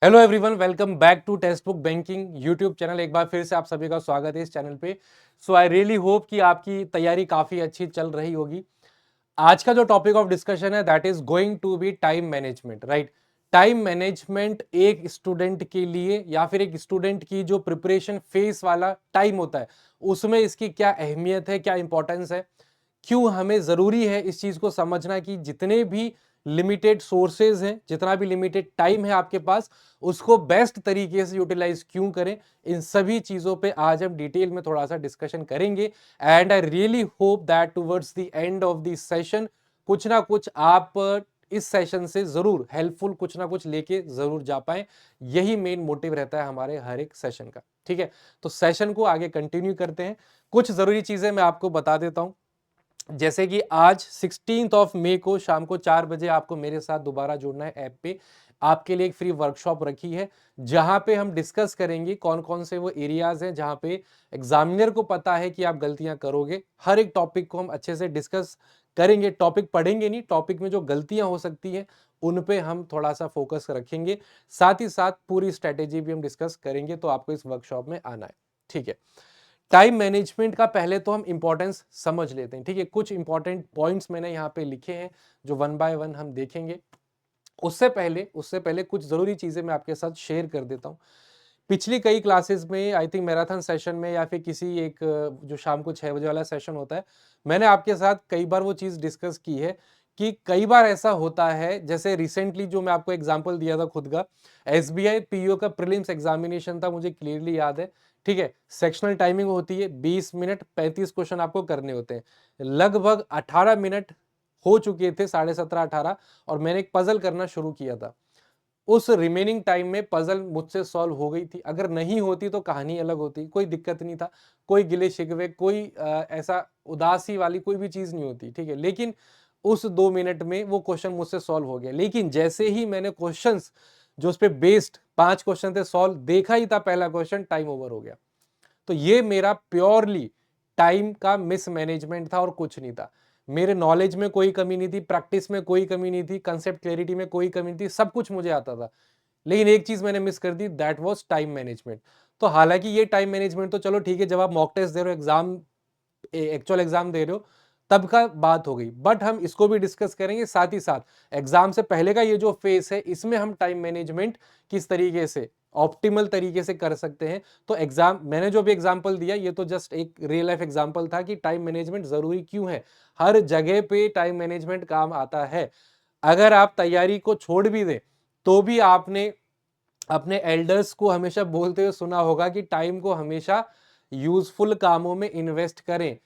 Hello everyone, welcome back to textbook banking YouTube channel. एक बार फिर से आप सभी का स्वागत है इस चैनल पे। सो आई रियली होप कि आपकी तैयारी काफी अच्छी चल रही होगी। आज का जो टॉपिक ऑफ डिस्कशन है that is going to be time management, right. Time management एक स्टूडेंट के लिए या फिर एक स्टूडेंट की जो प्रिपरेशन फेज वाला टाइम होता है उसमें इसकी क्या अहमियत है, क्या इंपॉर्टेंस है, क्यों हमें जरूरी है इस चीज को समझना कि जितने भी लिमिटेड सोर्सेज हैं, जितना भी लिमिटेड टाइम है आपके पास, उसको बेस्ट तरीके से यूटिलाइज क्यों करें। इन सभी चीजों पे आज हम डिटेल में थोड़ा सा डिस्कशन करेंगे। And I really hope that towards the end of this session कुछ ना कुछ आप इस सेशन से जरूर हेल्पफुल कुछ ना कुछ लेके जरूर जा पाए। यही मेन मोटिव रहता है हमारे हर एक सेशन का। ठीक है, तो सेशन को आगे कंटिन्यू करते हैं। कुछ जरूरी चीजें मैं आपको बता देता हूं, जैसे कि आज 16 ऑफ मई को शाम को 4 बजे आपको मेरे साथ दोबारा जुड़ना है ऐप पे। आपके लिए एक फ्री वर्कशॉप रखी है जहां पे हम डिस्कस करेंगे कौन कौन से वो एरियाज हैं जहां पे एग्जामिनर को पता है कि आप गलतियां करोगे। हर एक टॉपिक को हम अच्छे से डिस्कस करेंगे, टॉपिक पढ़ेंगे नहीं, टॉपिक में जो गलतियां हो सकती हैं उन पे हम थोड़ा सा फोकस रखेंगे। साथ ही साथ पूरी स्ट्रेटेजी भी हम डिस्कस करेंगे, तो आपको इस वर्कशॉप में आना है। ठीक है, टाइम मैनेजमेंट का पहले तो हम इंपॉर्टेंस समझ लेते हैं। ठीक है, कुछ इंपॉर्टेंट पॉइंट्स मैंने यहाँ पे लिखे हैं जो वन बाय वन हम देखेंगे। उससे पहले कुछ जरूरी चीजें मैं आपके साथ शेयर कर देता हूँ। पिछली कई क्लासेस में, आई थिंक मैराथन सेशन में या फिर किसी एक जो शाम को 6 बजे वाला सेशन होता है, मैंने आपके साथ कई बार वो चीज डिस्कस की है कि कई बार ऐसा होता है, जैसे रिसेंटली जो मैं आपको एग्जांपल दिया था खुद का, एसबीआई पीओ का प्रीलिम्स एग्जामिनेशन था, मुझे क्लियरली याद है। ठीक है, सेक्शनल टाइमिंग होती है 20 मिनट, 35 क्वेश्चन आपको करने होते हैं। लगभग 18 मिनट हो चुके थे, 17:30 18, और मैंने एक पजल करना शुरू किया था। उस रिमेनिंग टाइम में पजल मुझसे सॉल्व हो गई थी। अगर नहीं होती तो कहानी अलग होती, कोई दिक्कत नहीं था, कोई गिले शिकवे, कोई ऐसा उदासी वाली कोई भी चीज नहीं होती। ठीक है, लेकिन उस 2 मिनट में वो क्वेश्चन मुझसे सॉल्व हो गया। लेकिन जैसे ही मैंने क्वेश्चंस जो उस पे बेस्ड 5 क्वेश्चन थे सॉल्व, देखा ही था पहला क्वेश्चन, टाइम ओवर हो गया। तो ये मेरा प्योरली टाइम का मिसमैनेजमेंट था और कुछ नहीं था। मेरे नॉलेज में कोई कमी नहीं थी, प्रैक्टिस में कोई कमी नहीं थी, कंसेप्ट क्लैरिटी में कोई कमी नहीं थी, सब कुछ मुझे आता था। लेकिन एक चीज मैंने मिस कर दी, दैट वाज टाइम मैनेजमेंट। तो हालांकि ये टाइम मैनेजमेंट तो चलो ठीक है, जब आप मॉक टेस्ट दे रहे हो, एग्जाम एक्चुअल एग्जाम दे रहे हो, तब का बात हो गई, बट हम इसको भी डिस्कस करेंगे। साथ ही साथ एग्जाम से पहले का ये जो फेस है, इसमें हम टाइम मैनेजमेंट किस तरीके से ऑप्टिमल तरीके से कर सकते हैं। तो एग्जाम मैंने जो भी एग्जांपल दिया, ये तो जस्ट एक रियल लाइफ एग्जांपल था कि टाइम मैनेजमेंट जरूरी क्यों है। हर जगह पे टाइम मैनेजमेंट काम आता है। अगर आप तैयारी को छोड़ भी दें तो भी आपने अपने एल्डर्स को हमेशा बोलते हुए सुना होगा कि टाइम को हमेशा यूजफुल कामों में इन्वेस्ट करें।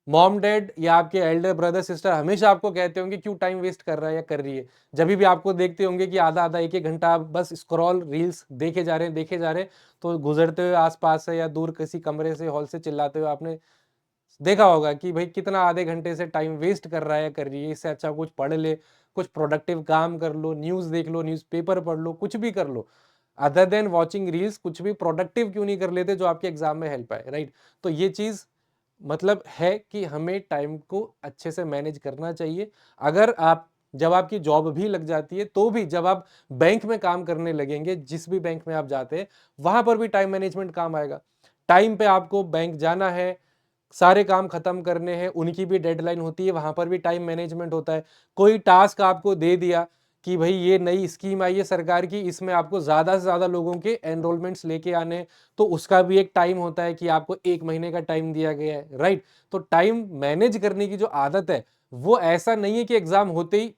मॉम डैड या आपके एल्डर ब्रदर सिस्टर हमेशा आपको कहते होंगे क्यों टाइम वेस्ट कर रहा है या कर रही है। जब भी आपको देखते होंगे कि आधा आधा एक एक घंटा आप बस स्क्रॉल रील्स देखे जा रहे हैं, देखे जा रहे हैं, तो गुजरते हुए आसपास से या दूर किसी कमरे से, हॉल से चिल्लाते हुए आपने देखा होगा कि भाई कितना आधे घंटे से टाइम वेस्ट कर रहा है या कर रही है। इससे अच्छा कुछ पढ़ ले, कुछ प्रोडक्टिव काम कर लो, न्यूज देख लो, न्यूज़पेपर पढ़ लो, कुछ भी कर लो। अदर देन वॉचिंग रील्स कुछ भी प्रोडक्टिव क्यों नहीं कर लेते जो आपके एग्जाम में हेल्प आए, राइट। तो ये चीज मतलब है कि हमें टाइम को अच्छे से मैनेज करना चाहिए। अगर आप जब आपकी जॉब भी लग जाती है, तो भी जब आप बैंक में काम करने लगेंगे, जिस भी बैंक में आप जाते हैं, वहां पर भी टाइम मैनेजमेंट काम आएगा। टाइम पे आपको बैंक जाना है, सारे काम खत्म करने हैं, उनकी भी डेडलाइन होती है, वहां पर भी टाइम मैनेजमेंट होता है। कोई टास्क आपको दे दिया कि भाई ये नई स्कीम आई है सरकार की, इसमें आपको ज्यादा से ज्यादा लोगों के एनरोलमेंट्स लेके आने हैं, तो उसका भी एक टाइम होता है कि आपको 1 महीने का टाइम दिया गया है, राइट। तो टाइम मैनेज करने की जो आदत है, वो ऐसा नहीं है कि एग्जाम होते ही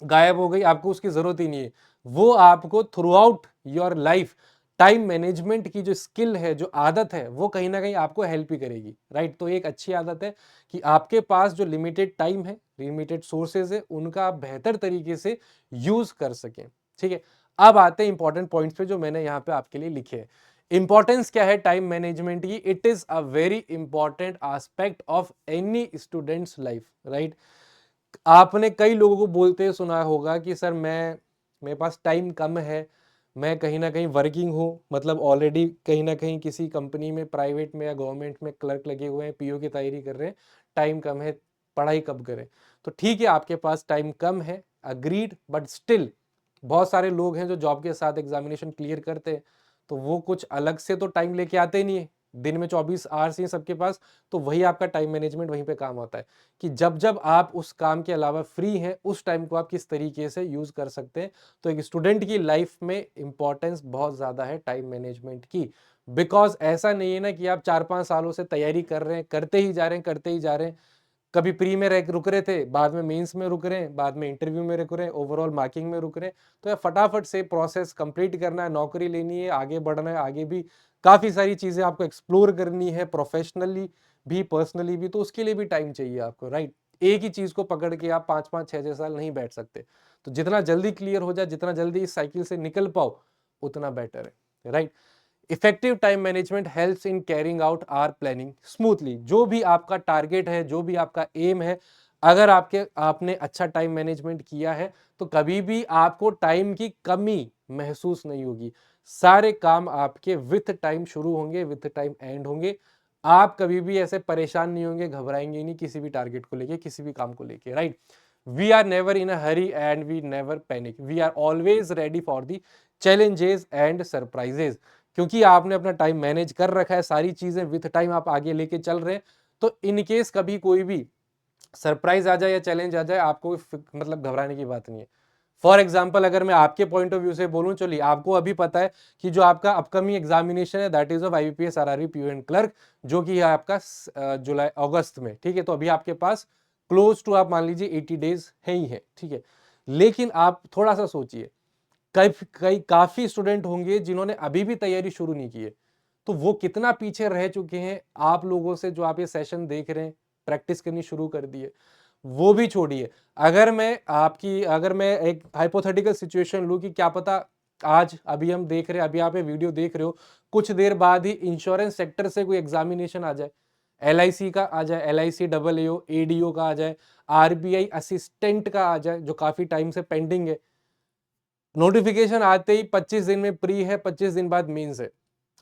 गायब हो गई, आपको उसकी जरूरत ही नहीं है। वो आपको through out your life time management की जो स्किल है, जो आदत है, वो कहीं ना कहीं आपको हेल्प ही करेगी, राइट। तो एक अच्छी आदत है कि आपके पास जो लिमिटेड टाइम है, लिमिटेड सोर्सेज है, उनका आप बेहतर तरीके से यूज कर सकें। ठीक है, अब आते हैं इंपॉर्टेंट पॉइंट्स पे जो मैंने यहाँ पे आपके लिए लिखे हैं। इंपॉर्टेंस क्या है टाइम मैनेजमेंट की? It is a very important aspect of any students life, right. आपने कई लोगों को बोलते हुए सुना होगा कि सर मेरे पास टाइम कम है, मैं कहीं ना कहीं वर्किंग हूँ, मतलब ऑलरेडी कहीं ना कहीं किसी कंपनी में, प्राइवेट में या गवर्नमेंट में क्लर्क लगे हुए हैं, पीओ की तैयारी कर रहे हैं, टाइम कम है, पढ़ाई कब करें? तो ठीक है, आपके पास टाइम कम है, अग्रीड, बट स्टिल बहुत सारे लोग हैं जो जॉब के साथ एग्जामिनेशन क्लियर करते हैं, तो वो कुछ अलग से तो टाइम लेके आते नहीं है, दिन में 24 आवर्स ही सबके पास, तो वही आपका टाइम मैनेजमेंट वहीं पे काम आता है कि जब जब आप उस काम के अलावा फ्री हैं उस टाइम को आप किस तरीके से यूज कर सकते हैं। तो एक स्टूडेंट की लाइफ में इंपॉर्टेंस बहुत ज्यादा है टाइम मैनेजमेंट की, बिकॉज ऐसा नहीं है ना कि आप 4-5 सालों से तैयारी कर रहे हैं, करते ही जा रहे हैं, करते ही जा रहे हैं, कभी प्री में रुक रहे थे, बाद में मेंस में रुक रहे हैं, बाद में इंटरव्यू में रुक रहे हैं, ओवरऑल मार्किंग में रुक रहे हैं। तो ये फटाफट से प्रोसेस कंप्लीट करना है, नौकरी लेनी है, आगे बढ़ना है, आगे भी काफ़ी सारी चीज़ें आपको एक्सप्लोर करनी है, प्रोफेशनली भी पर्सनली भी, तो उसके लिए भी टाइम चाहिए आपको, राइट। एक ही चीज़ को पकड़ के आप 5-5 6-6 साल नहीं बैठ सकते। तो जितना जल्दी क्लियर हो जाए, जितना जल्दी इस साइकिल से निकल पाओ, उतना बेटर है, right. Effective time management helps in carrying out or planning smoothly. जो भी आपका टारगेट है, जो भी आपका एम है, अगर आपने अच्छा टाइम मैनेजमेंट किया है तो कभी भी आपको टाइम की कमी महसूस नहीं होगी। सारे काम आपके विथ टाइम शुरू होंगे, विथ टाइम एंड होंगे। आप कभी भी ऐसे परेशान नहीं होंगे, घबराएंगे नहीं किसी भी टारगेट को लेके, किसी भी काम को लेके, right. We are never in a hurry and we never panic, we are always ready for the challenges and surprises. क्योंकि आपने अपना टाइम मैनेज कर रखा है, सारी चीजें विथ टाइम आप आगे लेके चल रहे हैं, तो इन केस कभी कोई भी सरप्राइज आ जाए या चैलेंज आ जाए, आपको मतलब घबराने की बात नहीं है। फॉर एग्जाम्पल अगर मैं आपके पॉइंट ऑफ व्यू से बोलूं, चलिए आपको अभी पता है कि जो आपका अपकमिंग एग्जामिनेशन है that is of IBPS RRB PO and clerk, जो कि है आपका जुलाई अगस्त में, ठीक है। तो अभी आपके पास क्लोज टू आप मान लीजिए 80 डेज है ही है, ठीक है। लेकिन आप थोड़ा सा सोचिए, कई काफी स्टूडेंट होंगे जिन्होंने अभी भी तैयारी शुरू नहीं की है, तो वो कितना पीछे रह चुके हैं आप लोगों से, जो आप ये सेशन देख रहे हैं, प्रैक्टिस करनी शुरू कर दी है। वो भी छोड़िए, अगर मैं एक हाइपोथेटिकल सिचुएशन लूं कि क्या पता आज अभी हम देख रहे हैं, अभी आप ये वीडियो देख रहे हो, कुछ देर बाद ही इंश्योरेंस सेक्टर से कोई एग्जामिनेशन आ जाए, LIC का आ जाए, LIC AAO ADO का आ जाए, RBI असिस्टेंट का आ जाए जो काफी टाइम से पेंडिंग है, नोटिफिकेशन आते ही 25 दिन में प्री है, 25 दिन बाद मेंस है।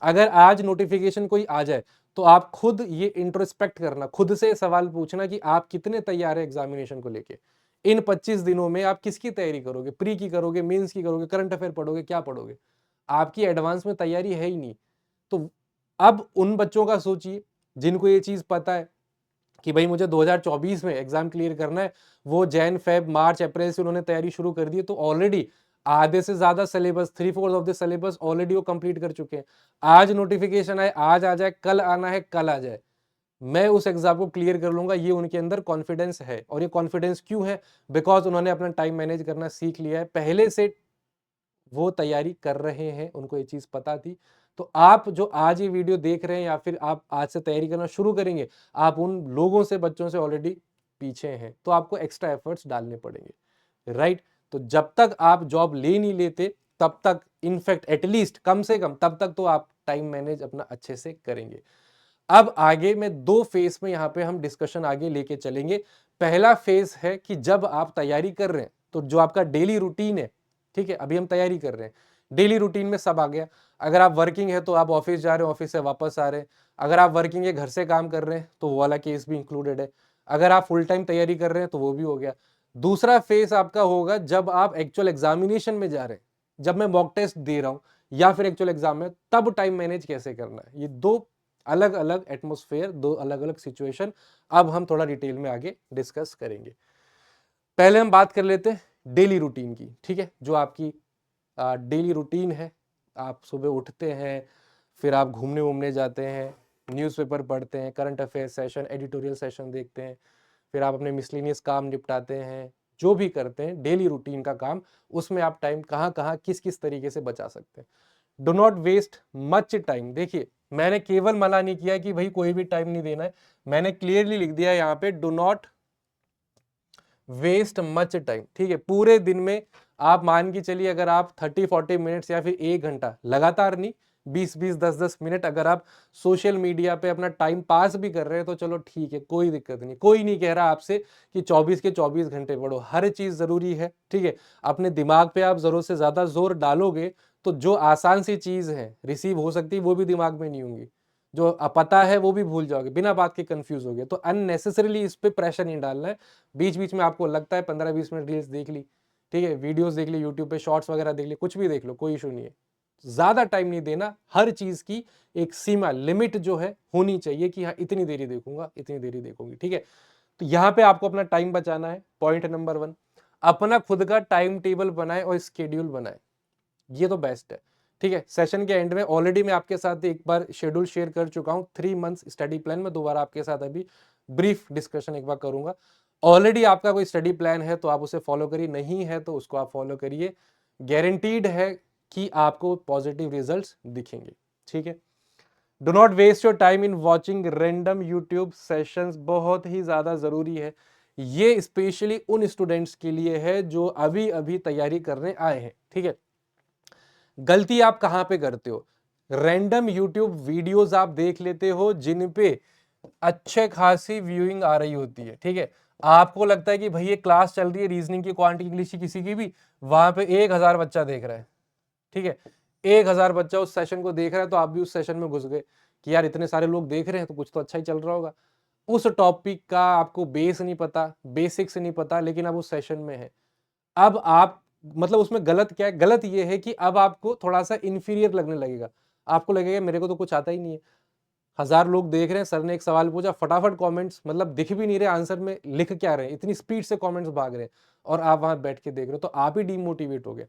अगर आज नोटिफिकेशन कोई आ जाए तो आप खुद ये इंट्रोस्पेक्ट करना, खुद से सवाल पूछना कि आप कितने तैयार है एग्जामिनेशन को लेके। इन 25 दिनों में आप किसकी तैयारी करोगे, प्री की करोगे, मेंस की करोगे, करंट अफेयर पढ़ोगे, क्या पढ़ोगे? आपकी एडवांस में तैयारी है ही नहीं। तो अब उन बच्चों का सोचिए जिनको ये चीज पता है कि भाई मुझे 2024 में एग्जाम क्लियर करना है, वो जैन फेब मार्च अप्रैल से उन्होंने तैयारी शुरू कर दी है, तो ऑलरेडी आधे से ज्यादा syllabus, 3/4 of the syllabus already वो कंप्लीट कर चुके हैं। आज नोटिफिकेशन आए, आज आ जाए, कल आना है, कल आ जाए, मैं उस एग्जाम को क्लियर कर लूंगा, ये उनके अंदर कॉन्फिडेंस है। और ये कॉन्फिडेंस क्यों है? बिकॉज उन्होंने अपना टाइम मैनेज करना सीख लिया है, पहले से वो तैयारी कर रहे हैं, उनको ये चीज पता थी। तो आप जो आज ये वीडियो देख रहे हैं या फिर आप आज से तैयारी करना शुरू करेंगे, आप उन लोगों से, बच्चों से ऑलरेडी पीछे हैं, तो आपको एक्स्ट्रा एफर्ट्स डालने पड़ेंगे, राइट। तो जब तक आप जॉब ले नहीं लेते तब तक, इनफैक्ट एटलीस्ट कम से कम तब तक तो आप टाइम मैनेज अपना अच्छे से करेंगे। अब आगे में 2 फेज में यहाँ पे हम डिस्कशन आगे लेके चलेंगे। पहला फेज है कि जब आप तैयारी कर रहे हैं तो जो आपका डेली रूटीन है, ठीक है, अभी हम तैयारी कर रहे हैं, डेली रूटीन में सब आ गया। अगर आप वर्किंग है तो आप ऑफिस जा रहे हैं, ऑफिस से वापस आ रहे हैं। अगर आप वर्किंग है, घर से काम कर रहे हैं, तो वो वाला केस भी इंक्लूडेड है। अगर आप फुल टाइम तैयारी कर रहे हैं तो वो भी हो गया। दूसरा फेज आपका होगा जब आप एक्चुअल एग्जामिनेशन में जा रहे हैं, जब मैं मॉक टेस्ट दे रहा हूं या फिर एक्चुअल एग्जाम में, तब टाइम मैनेज कैसे करना है। ये 2 अलग अलग एटमोस्फेयर, 2 अलग अलग सिचुएशन, अब हम थोड़ा डिटेल में आगे डिस्कस करेंगे। पहले हम बात कर लेते हैं डेली रूटीन की, ठीक है। जो आपकी डेली रूटीन है, आप सुबह उठते हैं, फिर आप घूमने वूमने जाते हैं, न्यूज़पेपर पढ़ते हैं, current affair session, editorial session देखते हैं, फिर आप अपने मिसलिनियस काम निपटाते हैं, जो भी करते हैं डेली रूटीन का काम, उसमें आप टाइम कहाँ कहाँ किस किस तरीके से बचा सकते हैं। Do not waste much time. देखिए, मैंने केवल मना नहीं किया कि भाई कोई भी टाइम नहीं देना है, मैंने क्लियरली लिख दिया यहाँ पे do not waste much time, ठीक है। पूरे दिन में आप मान के चलिए, अगर आप 30-40 मिनट्स या फिर 1 घंटा लगातार नहीं, 20-20 10-10 मिनट अगर आप सोशल मीडिया पे अपना टाइम पास भी कर रहे हैं तो चलो ठीक है, कोई दिक्कत नहीं। कोई नहीं कह रहा आपसे कि 24 के 24 घंटे पढ़ो, हर चीज जरूरी है, ठीक है। अपने दिमाग पे आप जरूरत से ज्यादा जोर डालोगे तो जो आसान सी चीज है रिसीव हो सकती है वो भी दिमाग में नहीं होंगी, जो पता है वो भी भूल जाओगे, बिना बात के कंफ्यूज हो गए। तो अननेसेसरीली इस पे प्रेशर नहीं डालना है। बीच बीच में आपको लगता है 15-20 मिनट रील्स देख ली, ठीक है, वीडियोस देख ली यूट्यूब पे, शॉर्ट्स वगैरह देख ली, कुछ भी देख लो, कोई इशू नहीं है। ज्यादा टाइम नहीं देना, हर चीज की एक सीमा, लिमिट जो है होनी चाहिए कि हाँ इतनी देरी देखूंगा, इतनी देरी देखूंगी, ठीक है। तो यहाँ पे आपको अपना टाइम बचाना है, पॉइंट नंबर 1। अपना खुद का टाइम टेबल बनाए और स्केड्यूल बनाए, ये तो बेस्ट है, ठीक है। सेशन के एंड में ऑलरेडी मैं आपके साथ एक बार शेड्यूल शेयर कर चुका हूँ, 3 मंथ्स स्टडी प्लान में दोबारा आपके साथ अभी ब्रीफ डिस्कशन एक बार करूंगा। ऑलरेडी आपका कोई स्टडी प्लान है तो आप उसे फॉलो करिए, नहीं है तो उसको आप फॉलो करिए, गारंटीड है कि आपको पॉजिटिव रिजल्ट्स दिखेंगे, ठीक है। Do not waste your time in watching random YouTube sessions, बहुत ही ज्यादा जरूरी है। ये स्पेशली उन स्टूडेंट्स के लिए है जो अभी अभी तैयारी करने आए हैं, ठीक है। गलती आप कहां पे करते हो, रैंडम यूट्यूब वीडियोस आप देख लेते हो जिन पे अच्छे खासी व्यूइंग आ रही होती है, ठीक है। आपको लगता है कि भाई ये क्लास चल रही है रीजनिंग की, क्वांटिटी इंग्लिश की, किसी की भी, वहां पे 1000 बच्चा देख रहा है, ठीक है। 1000 बच्चा उस सेशन को देख रहा है, तो आप भी उस सेशन में घुस गए कि यार इतने सारे लोग देख रहे हैं तो कुछ तो अच्छा ही चल रहा होगा। उस टॉपिक का आपको बेस नहीं पता, बेसिक्स नहीं पता, लेकिन अब उस सेशन में है। अब आप मतलब उसमें गलत क्या है, गलत ये है कि अब आपको थोड़ा सा इंफीरियर लगने लगेगा, आपको लगेगा मेरे को तो कुछ आता ही नहीं है। 1000 लोग देख रहे हैं, सर ने एक सवाल पूछा, फटाफट कमेंट्स, मतलब दिख भी नहीं रहे आंसर में लिख क्या रहे हैं, इतनी स्पीड से कमेंट्स भाग रहे हैं, और आप वहां बैठ के देख रहे हो, तो आप ही डीमोटिवेट हो गए।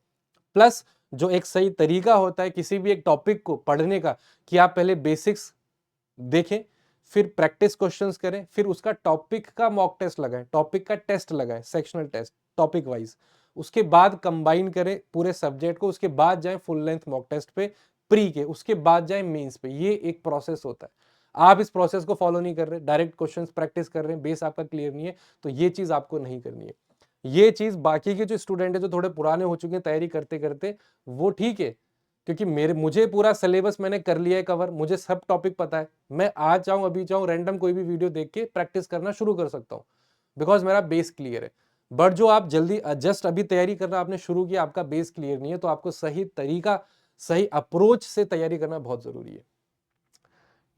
प्लस जो एक सही तरीका होता है किसी भी एक टॉपिक को पढ़ने का, कि आप पहले बेसिक्स देखें, फिर प्रैक्टिस क्वेश्चंस करें, फिर उसका टॉपिक का मॉक टेस्ट लगाएं, टॉपिक का टेस्ट लगाएं, सेक्शनल टेस्ट टॉपिक वाइज, उसके बाद कंबाइन करें पूरे सब्जेक्ट को, उसके बाद जाएं फुल लेंथ मॉक टेस्ट पे प्री के, उसके बाद जाएं मेंस पे। ये एक प्रोसेस होता है, आप इस प्रोसेस को फॉलो नहीं कर रहे, डायरेक्ट क्वेश्चंस प्रैक्टिस कर रहे हैं, बेस आपका क्लियर नहीं है, तो ये चीज आपको नहीं करनी है। ये चीज बाकी के जो स्टूडेंट है जो थोड़े पुराने हो चुके हैं तैयारी करते करते, वो ठीक है, क्योंकि मुझे पूरा सिलेबस मैंने कर लिया है कवर, मुझे सब टॉपिक पता है, मैं आज चाहूं अभी चाहूं रैंडम कोई भी वीडियो देख के प्रैक्टिस करना शुरू कर सकता हूं, बिकॉज मेरा बेस क्लियर है। बट जो आप जल्दी जस्ट अभी तैयारी करना आपने शुरू किया, आपका बेस क्लियर नहीं है, तो आपको सही तरीका, सही अप्रोच से तैयारी करना बहुत जरूरी है।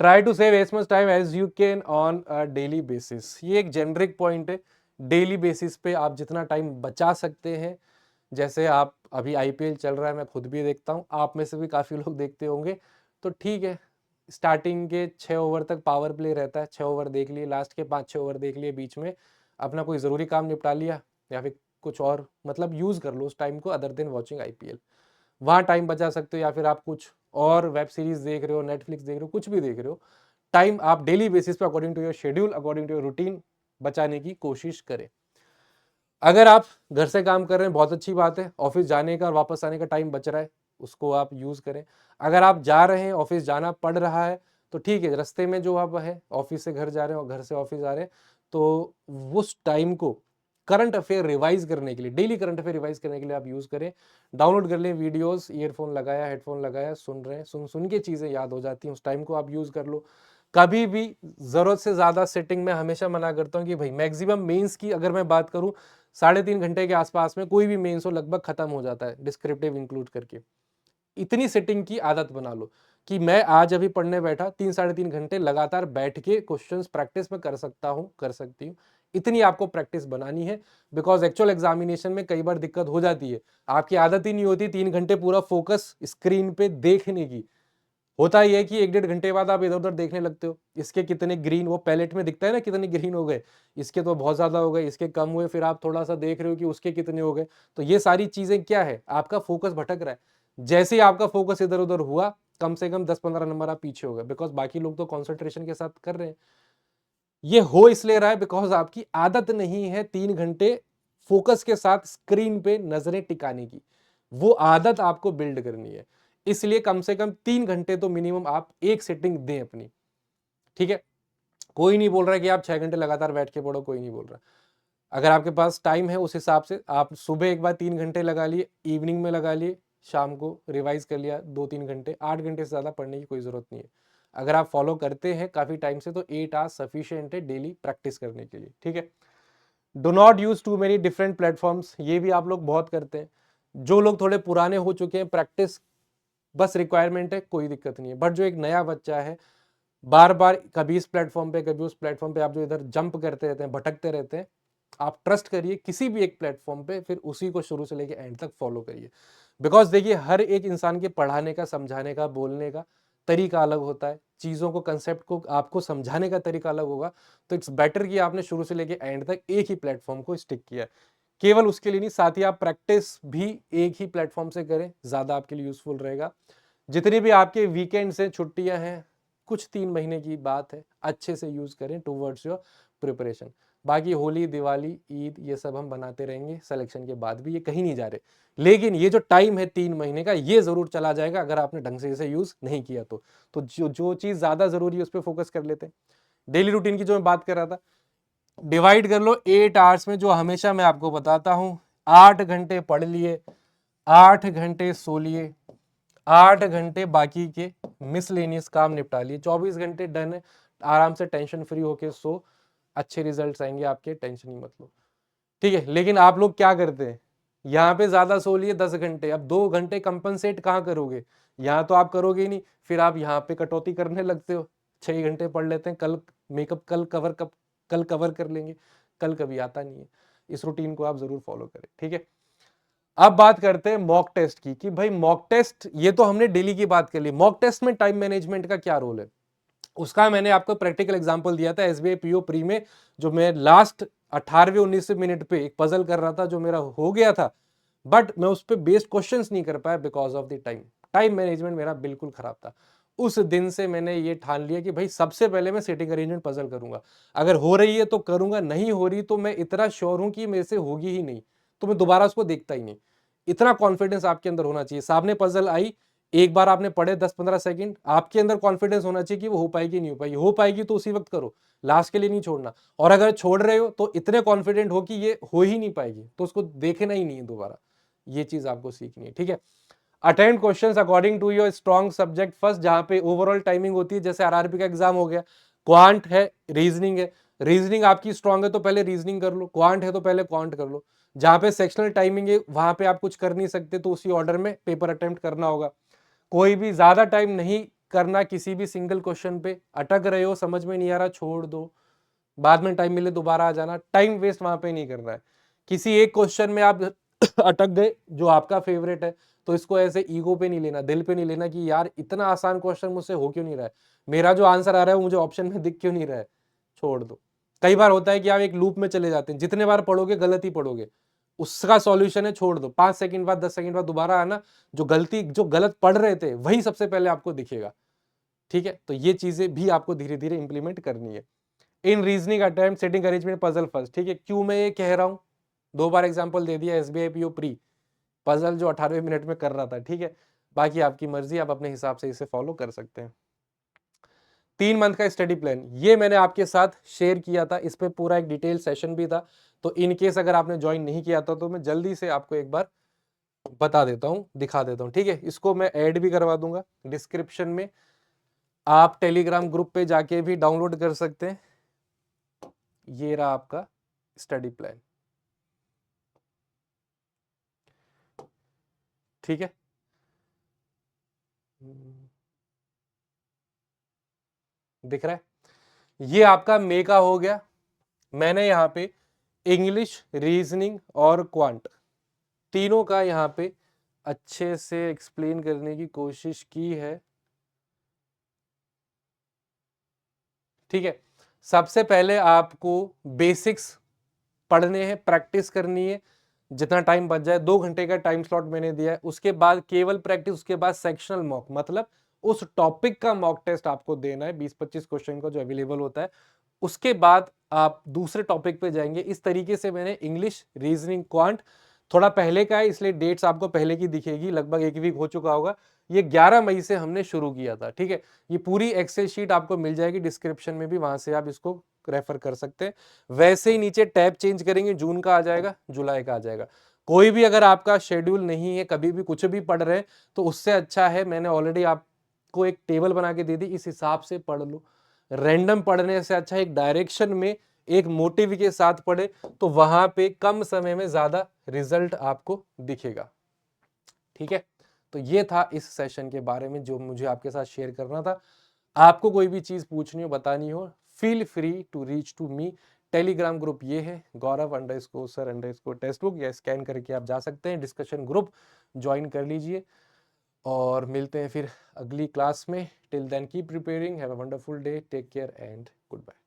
Try to save as much time as you can on a daily basis, ये एक जेनरिक पॉइंट है। डेली बेसिस पे आप जितना टाइम बचा सकते हैं, जैसे आप अभी आईपीएल चल रहा है, मैं खुद भी देखता हूँ, आप में से भी काफ़ी लोग देखते होंगे, तो ठीक है, स्टार्टिंग के 6 ओवर तक पावर प्ले रहता है, 6 ओवर देख लिए, लास्ट के 5-6 ओवर देख लिए, बीच में अपना कोई ज़रूरी काम निपटा लिया, या फिर कुछ और मतलब यूज़ कर लो उस टाइम को अदर देन वॉचिंग आईपीएल, वहाँ टाइम बचा सकते हो। या फिर आप कुछ और वेब सीरीज देख रहे हो, नेटफ्लिक्स देख रहे हो, कुछ भी देख रहे हो, टाइम आप डेली बेसिस पे according to your schedule, according to your routine बचाने की कोशिश करें। अगर आप घर से काम कर रहे हैं, बहुत अच्छी बात है, ऑफिस जाने का और वापस आने का टाइम बच रहा है, उसको आप यूज करें। अगर आप जा रहे हैं, ऑफिस जाना पड़ रहा है, तो ठीक है, रास्ते में जो आप है, ऑफिस से घर जा रहे हैं और घर से ऑफिस आ रहे हैं, तो उस टाइम को करंट अफेयर रिवाइज करने के लिए, डेली करंट अफेयर रिवाइज करने के लिए आप यूज करें। डाउनलोड कर लें वीडियोस, ईयरफोन लगाया, हेडफोन लगाया, सुन रहे हैं, सुन सुन के चीजें याद हो जाती हैं, उस टाइम को आप यूज कर लो। कभी भी जरूरत से ज्यादा सेटिंग में हमेशा मना करता हूं कि भाई मैक्सिमम मेंस की अगर मैं बात करूं, 3.5 घंटे के आसपास में कोई भी मेंस हो लगभग खत्म हो जाता है डिस्क्रिप्टिव इंक्लूड करके। इतनी सेटिंग की आदत बना लो कि मैं आज अभी पढ़ने बैठा 3-3.5 घंटे लगातार बैठ के क्वेश्चंस प्रैक्टिस में कर सकता हूं, कर सकती हूं। इतनी आपको प्रैक्टिस बनानी है, बिकॉज एक्चुअल एग्जामिनेशन में कई बार दिक्कत हो जाती है, आपकी आदत ही नहीं होती 3 घंटे पूरा फोकस स्क्रीन पे देखने की। होता ही है कि 1-1.5 घंटे बाद आप इधर उधर देखने लगते हो, इसके कितने ग्रीन, वो पैलेट में दिखता है ना कितने ग्रीन हो गए, इसके तो बहुत ज्यादा हो गए, इसके कम हुए, फिर आप थोड़ा सा देख रहे हो कि उसके कितने हो गए। तो ये सारी चीजें क्या है, आपका फोकस भटक रहा है। जैसे ही आपका फोकस इधर उधर हुआ, कम से कम 10-15 नंबर आप पीछे हो गए, बिकॉज बाकी लोग तो कॉन्सेंट्रेशन के साथ कर रहे हैं। ये हो इसलिए रहा है बिकॉज आपकी आदत नहीं है 3 घंटे फोकस के साथ स्क्रीन पे नजरें टिकाने की, वो आदत आपको बिल्ड करनी है। इसलिए कम से कम 3 घंटे तो मिनिमम आप एक सेटिंग दें अपनी, ठीक है। कोई नहीं बोल रहा है कि आप 6 घंटे लगातार बैठ के पढ़ो, कोई नहीं बोल रहा। अगर आपके पास टाइम है उस हिसाब से आप सुबह एक बार 3 घंटे लगा लिए, इवनिंग में लगा लिए, शाम को रिवाइज कर लिया 2-3 घंटे, 8 घंटे से ज़्यादा पढ़ने की कोई ज़रूरत नहीं है। अगर आप फॉलो करते हैं काफ़ी टाइम से, तो 8 आवर्स सफिशियंट है डेली प्रैक्टिस करने के लिए, ठीक है। Do not use too many different platforms, ये भी आप लोग बहुत करते हैं। जो लोग थोड़े पुराने हो चुके हैं, प्रैक्टिस बस रिक्वायरमेंट है, कोई दिक्कत नहीं है। बट जो एक नया बच्चा है, बार बार कभी इस प्लेटफॉर्म पे कभी उस प्लेटफॉर्म पे आप जो इधर जंप करते रहते हैं, भटकते रहते हैं, आप ट्रस्ट करिए किसी भी एक प्लेटफॉर्म पे, फिर उसी को शुरू से लेके एंड तक फॉलो करिए। बिकॉज देखिए हर एक इंसान के पढ़ाने का, समझाने का, बोलने का तरीका अलग होता है, चीज़ों को, कंसेप्ट को आपको समझाने का तरीका अलग होगा। तो इट्स बेटर कि आपने शुरू से लेके एंड तक एक ही प्लेटफॉर्म को स्टिक किया है। केवल उसके लिए नहीं, साथ ही आप प्रैक्टिस भी एक ही प्लेटफॉर्म से करें, ज़्यादा आपके लिए यूजफुल रहेगा। जितने भी आपके वीकेंड्स हैं, छुट्टियां हैं, कुछ 3 महीने की बात है, अच्छे से यूज करें टूवर्ड्स योर प्रिपरेशन। बाकी होली, दिवाली, ईद ये सब हम बनाते रहेंगे सिलेक्शन के बाद भी, ये कहीं नहीं जा रहे। लेकिन ये जो टाइम है 3 महीने का, ये जरूर चला जाएगा अगर आपने ढंग से इसे यूज नहीं किया तो जो चीज ज्यादा जरूरी है उस पर फोकस कर लेते हैं। डेली रूटीन की जो मैं बात कर रहा था, डिवाइड कर लो 8 आवर्स में, जो हमेशा मैं आपको बताता हूं। 8 घंटे पढ़ लिए, 8 घंटे सो लिए, 8 घंटे बाकी के मिसलेनियस काम निपटा लिए, 24 घंटे डन है। आराम से टेंशन फ्री होके सो, अच्छे रिजल्ट्स आएंगे आपके, टेंशन ही मत लो। ठीक है, लेकिन आप लोग क्या करते हैं, यहाँ पे ज्यादा सो लिए 10 घंटे, अब 2 घंटे कंपनसेट कहाँ करोगे, यहाँ तो आप करोगे ही नहीं, फिर आप यहाँ पे कटौती करने लगते हो। 6 घंटे पढ़ लेते हैं, कल मेकअप कल कवर कर लेंगे, कल कभी आता नहीं है। इस रूटीन को आप जरूर फॉलो करें, ठीक है। अब बात करते हैं मॉक टेस्ट की, कि भाई मॉक टेस्ट, ये तो हमने डेली की बात कर ली, मॉक टेस्ट में टाइम मैनेजमेंट का क्या रोल है। उसका मैंने आपको प्रैक्टिकल एग्जांपल दिया था एसबीआई पीओ प्री में, जो मैं लास्ट 18वें 19वें मिनट पे एक पजल कर रहा था, जो मेरा हो गया था, बट मैं उस पर बेस्ड क्वेश्चंस नहीं कर पाया because of the time. Time management मेरा बिल्कुल खराब था। उस दिन से मैंने ये ठान लिया कि भाई सबसे पहले मैं सेटिंग अरेंजमेंट पजल करूंगा, अगर हो रही है तो करूंगा, नहीं हो रही तो मैं इतना श्योर हूं कि मेरे से होगी ही नहीं, तो मैं दोबारा उसको देखता ही नहीं। इतना कॉन्फिडेंस आपके अंदर होना चाहिए। सामने पजल आई, एक बार आपने पढ़े 10-15 सेकंड, आपके अंदर कॉन्फिडेंस होना चाहिए कि वो हो पाएगी नहीं हो पाएगी, हो पाएगी तो उसी वक्त करो, लास्ट के लिए नहीं छोड़ना। और अगर छोड़ रहे हो तो इतने कॉन्फिडेंट हो कि ये हो ही नहीं पाएगी, तो उसको देखना ही नहीं है दोबारा। ये चीज आपको सीखनी है, ठीक है। Attempt questions according to your strong subject first, जहां पे ओवरऑल टाइमिंग होती है, जैसे आरआरबी का एग्जाम हो गया, क्वांट है, रीजनिंग है। रीजनिंग आपकी स्ट्रॉन्ग है तो पहले रीजनिंग कर लो, क्वांट है तो पहले क्वांट कर लो। जहां पे सेक्शनल टाइमिंग है वहां पे आप कुछ कर नहीं सकते, तो उसी ऑर्डर में पेपर अटेम्प्ट करना होगा। कोई भी ज्यादा टाइम नहीं करना किसी भी सिंगल क्वेश्चन पे, अटक रहे हो, समझ में नहीं आ रहा, छोड़ दो, बाद में टाइम मिले दोबारा आ जाना, टाइम वेस्ट वहां पे नहीं करना है। किसी एक क्वेश्चन में आप अटक गए जो आपका फेवरेट है, तो इसको ऐसे ईगो पे नहीं लेना, दिल पे नहीं लेना कि यार इतना आसान क्वेश्चन मुझसे हो क्यों नहीं रहा है, मेरा जो आंसर आ रहा है वो मुझे ऑप्शन में दिख क्यों नहीं रहा है, छोड़ दो। कई बार होता है कि आप एक लूप में चले जाते हैं, जितने बार पढ़ोगे गलत ही पढ़ोगे, उसका सॉल्यूशन है छोड़ दो, 5 सेकंड बाद 10 सेकंड बाद दोबारा आना, जो गलत पढ़ रहे थे वही सबसे पहले आपको दिखेगा, ठीक है। तो ये चीजें भी आपको धीरे धीरे इंप्लीमेंट करनी है। इन reasoning attempt setting arrangement puzzle first, ठीक है। क्यों मैं ये कह रहा हूं, 2 बार एग्जांपल दे दिया, एसबीआई पीओ प्री पजल जो 18वें मिनट में कर रहा था, ठीक है। बाकी आपकी मर्जी, आप अपने हिसाब से इसे फॉलो कर सकते हैं। 3 मंथ का स्टडी प्लान ये मैंने आपके साथ शेयर किया था, इस पे पूरा एक डिटेल सेशन भी था, तो इन केस अगर आपने ज्वाइन नहीं किया था तो मैं जल्दी से आपको एक बार बता देता हूं, दिखा देता हूं, ठीक है। इसको मैं ऐड भी करवा दूंगा डिस्क्रिप्शन में, आप टेलीग्राम ग्रुप पे जाके भी डाउनलोड कर सकते हैं। ये रहा आपका स्टडी प्लान, ठीक है। दिख रहा है, ये आपका मे का हो गया। मैंने यहाँ पे इंग्लिश, रीजनिंग और क्वांट तीनों का यहाँ पे अच्छे से एक्सप्लेन करने की कोशिश की है, ठीक है। सबसे पहले आपको बेसिक्स पढ़ने हैं, प्रैक्टिस करनी है, जितना टाइम बच जाए, 2 घंटे का टाइम स्लॉट मैंने दिया है, उसके बाद केवल प्रैक्टिस, उसके बाद सेक्शनल मॉक, मतलब उस टॉपिक का मॉक टेस्ट आपको देना है, 20-25 क्वेश्चन का जो अवेलेबल होता है। उसके बाद आप दूसरे टॉपिक पे जाएंगे। इस तरीके से मैंने इंग्लिश, रीजनिंग, क्वांट, थोड़ा पहले का है इसलिए डेट्स आपको पहले की दिखेगी, लगभग 1 वीक हो चुका होगा, ये 11 मई से हमने शुरू किया था, ठीक है। ये पूरी एक्सेल शीट आपको मिल जाएगी डिस्क्रिप्शन में भी, वहां से आप इसको रेफर कर सकते हैं। वैसे ही नीचे टैब चेंज करेंगे, जून का आ जाएगा, जुलाई का आ जाएगा। कोई भी अगर आपका शेड्यूल नहीं है, कभी भी कुछ भी पढ़ रहे हैं, तो उससे अच्छा है, मैंने ऑलरेडी आपको एक टेबल बना के दे दी, इस हिसाब से पढ़ लो। रैंडम पढ़ने से अच्छा एक डायरेक्शन में, एक मोटिव के साथ पढ़े, तो वहां पे कम समय में ज्यादा रिजल्ट आपको दिखेगा, ठीक है। तो ये था इस सेशन के बारे में जो मुझे आपके साथ शेयर करना था। आपको कोई भी चीज पूछनी हो, बतानी हो, feel free to reach to me. Telegram group ये है Gaurav_sir_टेक्स्टबुक, या स्कैन करके आप जा सकते हैं, डिस्कशन ग्रुप ज्वाइन कर लीजिए और मिलते हैं फिर अगली क्लास में। Till then keep preparing, have a wonderful day, take care and good bye.